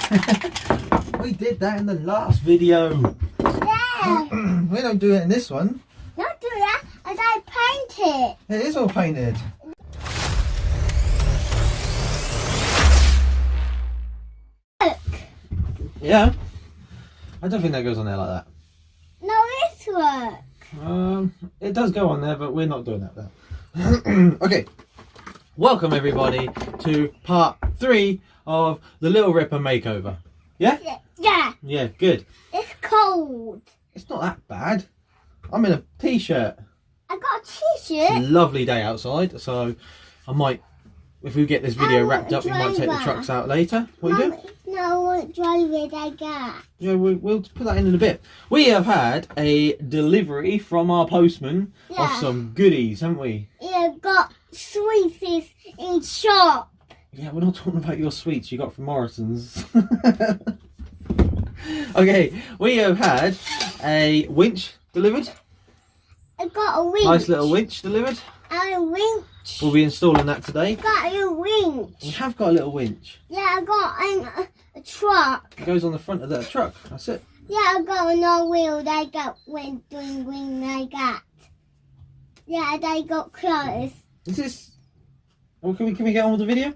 We did that in the last video. Yeah. We don't do it in this one. Not do that, as I paint it. It is all painted. Look. Yeah. I don't think that goes on there like that. No, this work. It does go on there, but we're not doing that there. Okay. Welcome everybody to part 3 of the Little Ripper makeover. Yeah? Yeah. Yeah, good. It's cold. It's not that bad. I'm in a t-shirt. I got a It's t-shirt. a lovely day outside, so I might, if we get this video wrapped up, we might take the trucks out later. What are you doing? No, what driver I got? Yeah, we'll put that in a bit. We have had a delivery from our postman of some goodies, haven't we? Yeah, got sweeties in shop. Yeah, we're not talking about your sweets you got from Morrison's. Okay, we have had a winch delivered. I got a winch. Nice little winch delivered. And a winch. We'll be installing that today. Got a winch. We have got a little winch. Yeah, I got a truck. It goes on the front of that truck. That's it. Yeah, I got no wheel. They got when doing wing I got. Yeah, they got clothes. Is this? Well, can we get on with the video?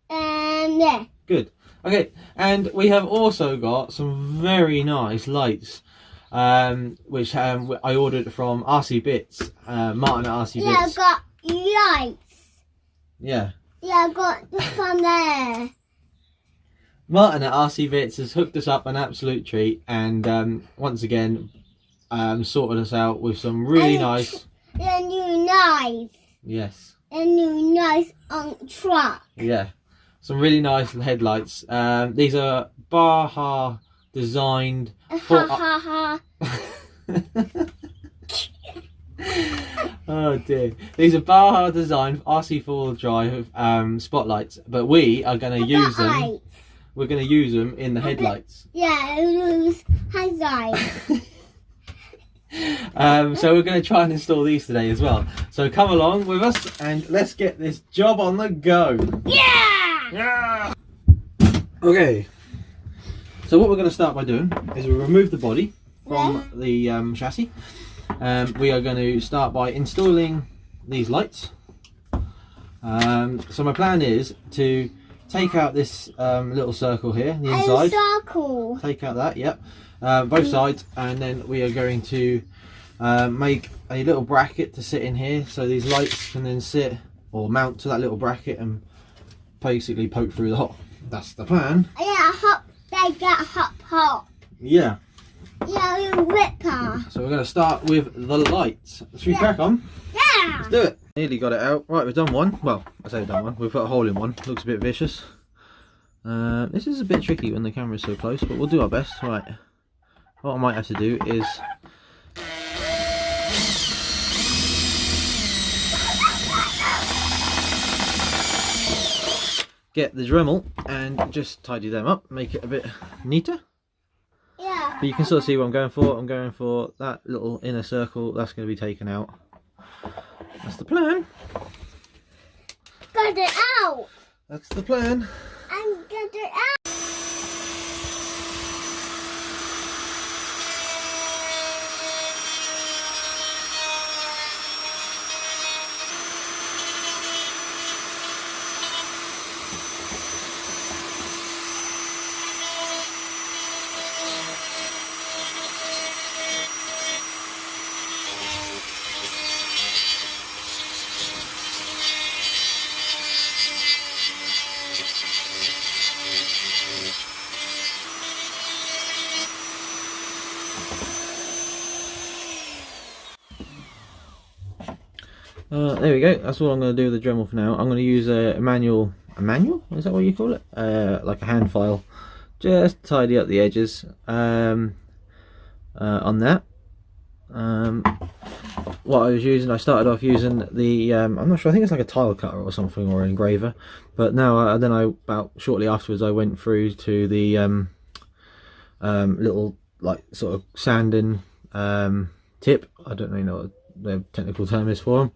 Yeah. Good. Okay, and we have also got some very nice lights, which I ordered from Rcbitz, Martin at Rcbitz. Yeah, I got lights. Yeah. Yeah, I got the sun there. Martin at Rcbitz has hooked us up an absolute treat, and once again, sorted us out with some really nice. A new knife. Yes. A new knife on truck. Yeah. Some really nice headlights. These are Baja designed for. Ha ha Oh dear. These are Baja designed RC4WD drive spotlights, but we are going to use them. Lights. We're going to use them in the headlights. Yeah, lose headlights. So we're going to try and install these today as well. So come along with us and let's get this job on the go. Yeah! Yeah. Okay, so what we're going to start by doing is we'll remove the body from the chassis. We are going to start by installing these lights. So my plan is to take out this little circle here, the inside. A circle. Take out that, yep. Both sides, and then we are going to make a little bracket to sit in here, so these lights can then sit or mount to that little bracket and basically poke through the hole. That's the plan. Yeah, hop. They got hop. Yeah. Yeah, ripper. So we're going to start with the lights. Should we crack on? Yeah. Let's do it. Nearly got it out. Right, we've done one. Well, I say done one. We've put a hole in one. Looks a bit vicious. This is a bit tricky when the camera's so close, but we'll do our best. Right. What I might have to do is get the Dremel and just tidy them up, make it a bit neater. Yeah. But you can sort of see what I'm going for. I'm going for that little inner circle. That's going to be taken out. That's the plan. Got it out. That's the plan. I'm got it out. There we go. That's all I'm going to do with the Dremel for now. I'm going to use a manual. A manual? Is that what you call it? Like a hand file. Just tidy up the edges on that. What I was using, I started off using the I'm not sure, I think it's like a tile cutter or something, or an engraver, but now then about shortly afterwards I went through to the little like sort of sanding tip. I don't really know what the technical term is for them.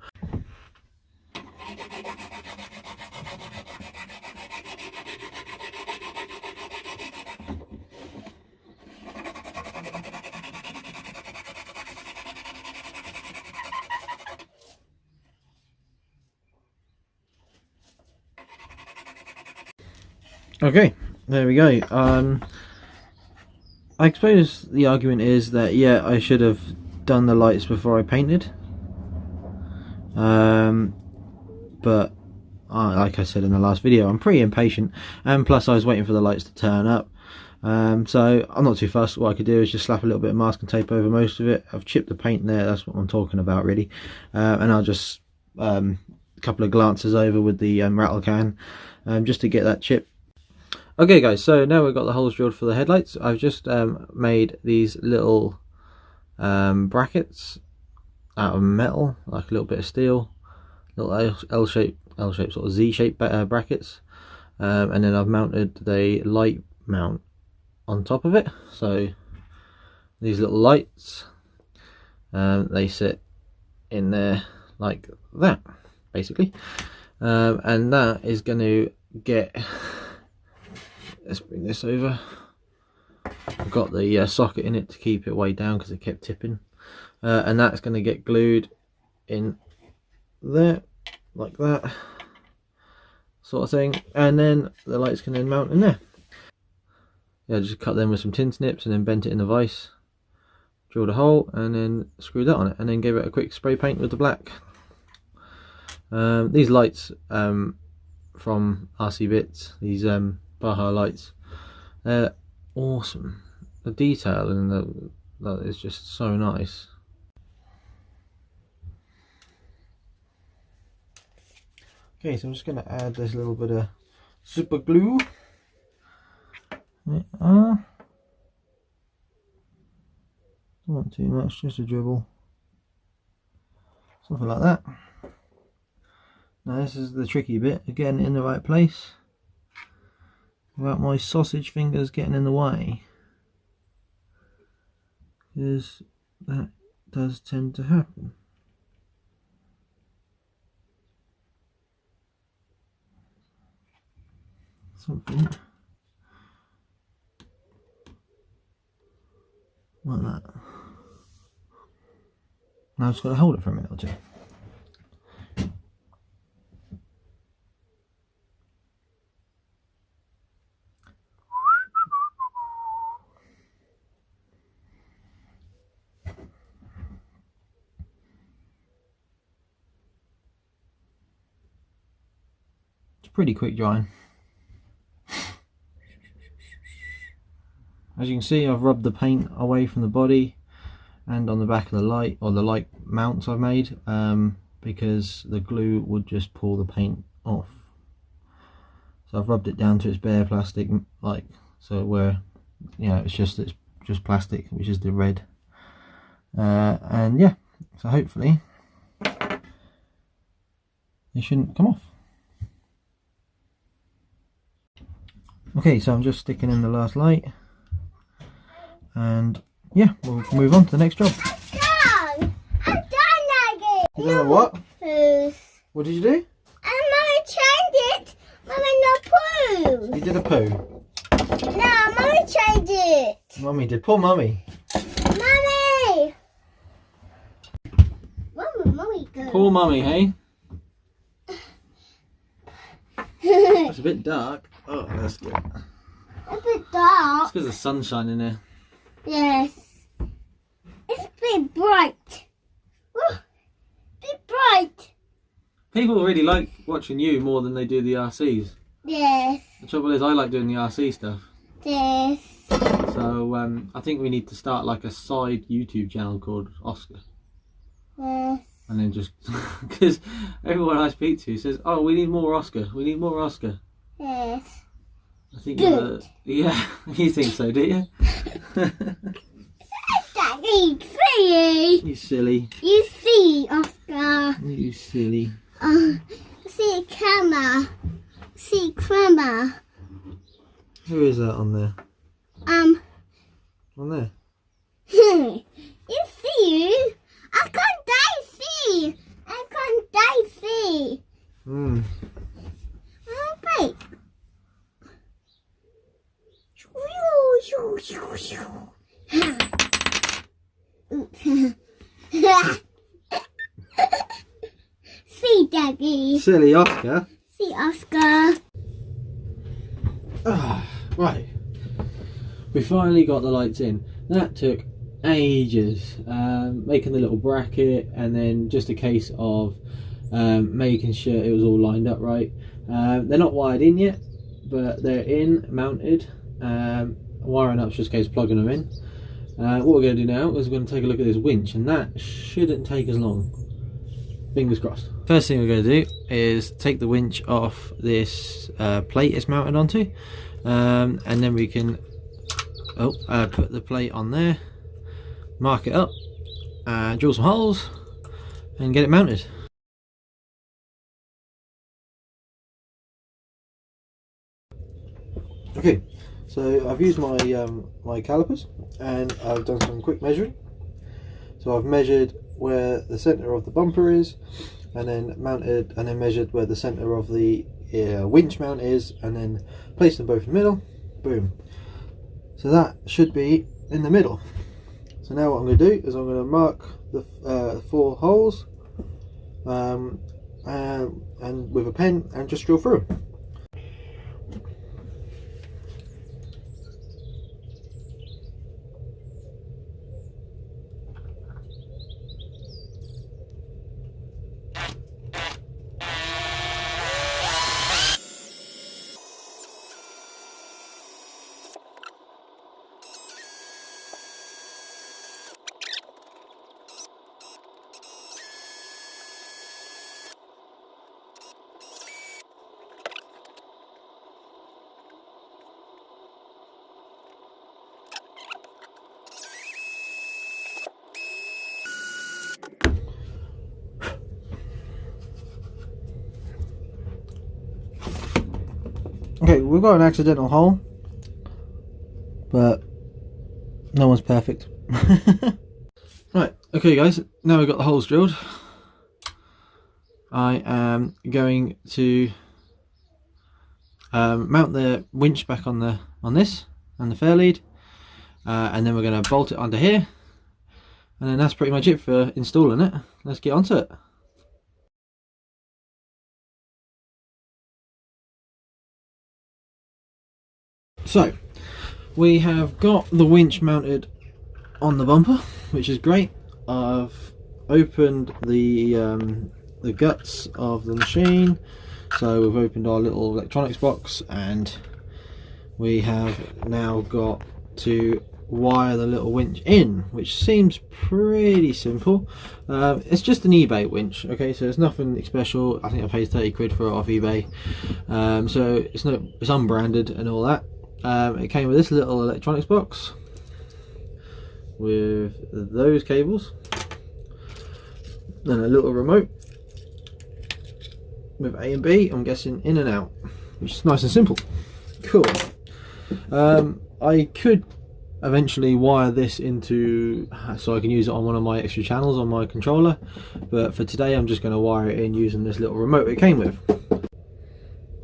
Okay, there we go. I suppose the argument is that, yeah, I should have done the lights before I painted. But like I said in the last video, I'm pretty impatient, and plus I was waiting for the lights to turn up. So I'm not too fussed. What I could do is just slap a little bit of masking tape over most of it. I've chipped the paint there, that's what I'm talking about really. And I'll just a couple of glances over with the rattle can just to get that chip. Okay guys, so now we've got the holes drilled for the headlights. I've just made these little brackets out of metal, like a little bit of steel, little L-shaped sort of Z-shaped brackets, and then I've mounted the light mount on top of it. So these little lights, they sit in there like that basically, and that is going to get, let's bring this over. I've got the socket in it to keep it way down because it kept tipping, and that's going to get glued in there like that sort of thing, and then the lights can then mount in there. Yeah, just cut them with some tin snips and then bent it in a vise, drilled a hole and then screwed that on it, and then gave it a quick spray paint with the black. These lights from Rcbitz, these Baja lights, they're awesome. The detail in that is just so nice. Okay, so I'm just going to add this little bit of super glue. Don't want too much, just a dribble, something like that. Now this is the tricky bit, getting it in the right place without my sausage fingers getting in the way, because that does tend to happen. Something like that. Now I've just got to hold it for a minute or two. It's pretty quick drying. As you can see, I've rubbed the paint away from the body and on the back of the light, or the light mounts I've made, because the glue would just pull the paint off. So I've rubbed it down to its bare plastic, like so, where it's just plastic, which is the red. And yeah, so hopefully it shouldn't come off. Okay, so I'm just sticking in the last light. And yeah, we'll move on to the next job. I'm done again. You don't know what? Poos. What did you do? Mummy changed it. Mummy no poo. You did a poo. No, Mummy changed it. Mummy did. Poor Mummy. Mummy. Mummy go. Poor Mummy, hey? It's a bit dark. Oh, that's good. A bit dark. It's because the sun's shining there. Yes. It's a bit bright. Oh, bit bright. People really like watching you more than they do the RCs. Yes. The trouble is, I like doing the RC stuff. Yes. So I think we need to start like a side YouTube channel called Oscar. Yes. And then just, because everyone I speak to says, oh, we need more Oscar. We need more Oscar. Yes. I think Good. Yeah, you think so, do you? Daddy, see You silly. you see, Oscar. You silly. See camera. See camera. Who is that on there? On there? You see you? I can't die see. I can't die see. Hmm. Oh, wait. See, Daddy. Silly Oscar. See, Oscar. Right, we finally got the lights in. That took ages, making the little bracket, and then just a case of making sure it was all lined up right. They're not wired in yet, but they're in, mounted. Wiring up's just a case of plugging them in. What we're going to do now is we're going to take a look at this winch, and that shouldn't take as long. Fingers crossed. First thing we're going to do is take the winch off this plate it's mounted onto, and then we can put the plate on there, mark it up, drill some holes, and get it mounted. Okay, so I've used my my calipers, and I've done some quick measuring. So I've measured where the center of the bumper is, and then measured where the center of the winch mount is, and then placed them both in the middle. Boom. So that should be in the middle. So now what I'm going to do is I'm going to mark the 4 holes, and with a pen, and just drill through them. Okay, we've got an accidental hole, but no one's perfect. Right, okay guys, now we've got the holes drilled. I am going to mount the winch back on this and the fair lead, and then we're going to bolt it onto here, and then that's pretty much it for installing it. Let's get onto it. So we have got the winch mounted on the bumper, which is great. I've opened the guts of the machine, so we've opened our little electronics box, and we have now got to wire the little winch in, which seems pretty simple. It's just an eBay winch, okay, so it's nothing special. I think I paid 30 quid for it off eBay, so it's unbranded and all that. It came with this little electronics box with those cables, then a little remote with A and B, I'm guessing in and out, which is nice and simple. Cool. I could eventually wire this into, so I can use it on one of my extra channels on my controller, but for today I'm just going to wire it in using this little remote it came with.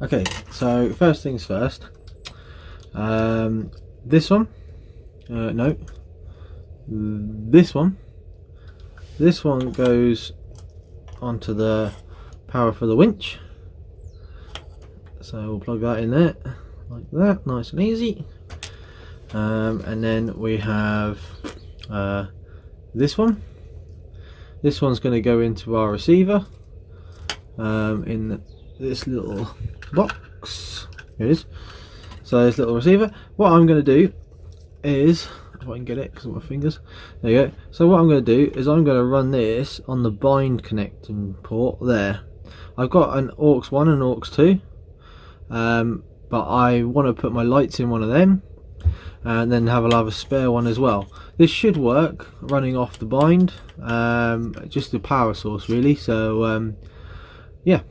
Okay, so first things first. This one, no, this one goes onto the power for the winch, so we'll plug that in there like that, nice and easy. And then we have this one's going to go into our receiver in this little box. Here it is. So this little receiver, what I'm going to do is, if I can get it because of my fingers, there you go. So what I'm going to do is I'm going to run this on the bind connecting port there. I've got an aux 1 and aux 2, but I want to put my lights in one of them, and then I'll have a spare one as well. This should work running off the bind, just the power source really. So yeah,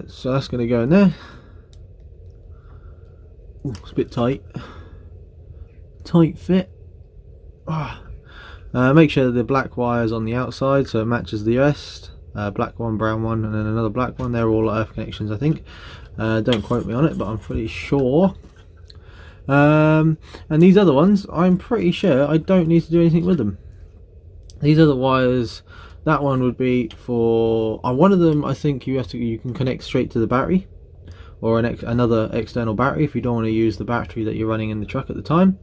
so that's going to go in there. Ooh, it's a bit tight fit. Make sure the black wire's on the outside so it matches the rest. Black one, brown one, and then another black one. They're all earth connections, I think. Don't quote me on it, but I'm pretty sure. And these other ones, I'm pretty sure I don't need to do anything with them. These other wires, that one would be for one of them I think you can connect straight to the battery, or another external battery if you don't want to use the battery that you're running in the truck at the time.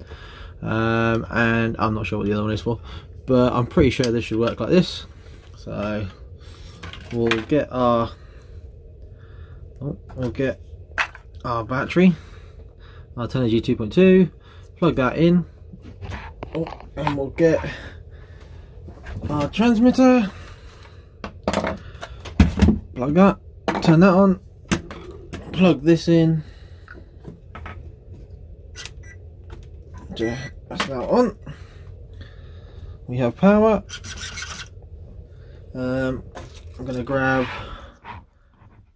And I'm not sure what the other one is for, but I'm pretty sure this should work like this. So we'll get our battery, our 10G 2.2, plug that in, and we'll get our transmitter, plug that, turn that on, plug this in, that's now on. We have power. I'm going to grab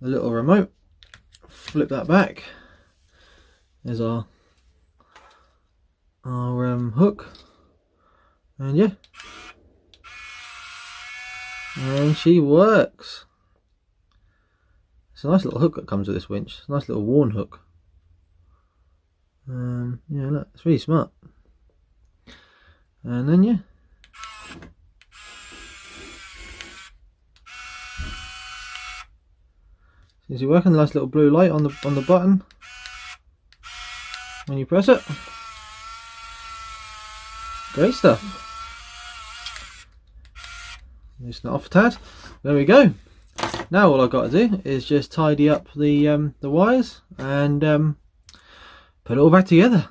the little remote, flip that back. There's our hook, and yeah, and she works. It's a nice little hook that comes with this winch. It's a nice little worn hook. Yeah, look, it's really smart. And then yeah, seems to be working. Nice little blue light on the button when you press it. Great stuff. Loosen it off a tad. There we go. Now all I've got to do is just tidy up the wires and put it all back together.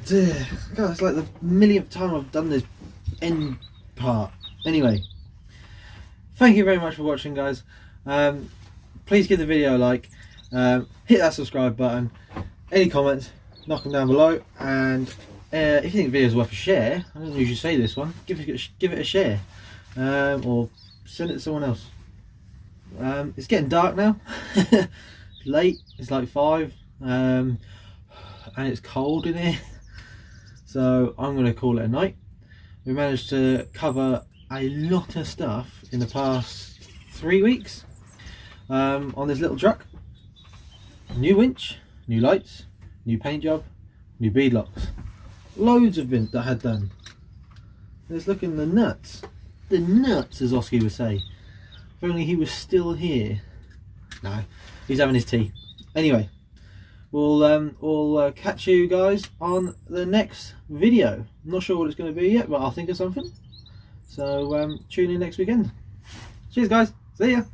Dear God, it's like the millionth time I've done this end part. Anyway, thank you very much for watching, guys. Please give the video a like, hit that subscribe button, any comments, knock them down below, and if you think the video is worth a share, I don't usually say this one, give it a share, or send it to someone else. It's getting dark now. It's late, it's like 5, and it's cold in here. So I'm going to call it a night. We managed to cover a lot of stuff in the past 3 weeks on this little truck. New winch, new lights, new paint job, new bead locks. Loads of been that I had done. Let's look in the nuts. The nuts, as Oski would say. If only he was still here. No, he's having his tea. Anyway. We'll catch you guys on the next video. I'm not sure what it's going to be yet, but I'll think of something. So tune in next weekend. Cheers, guys. See ya.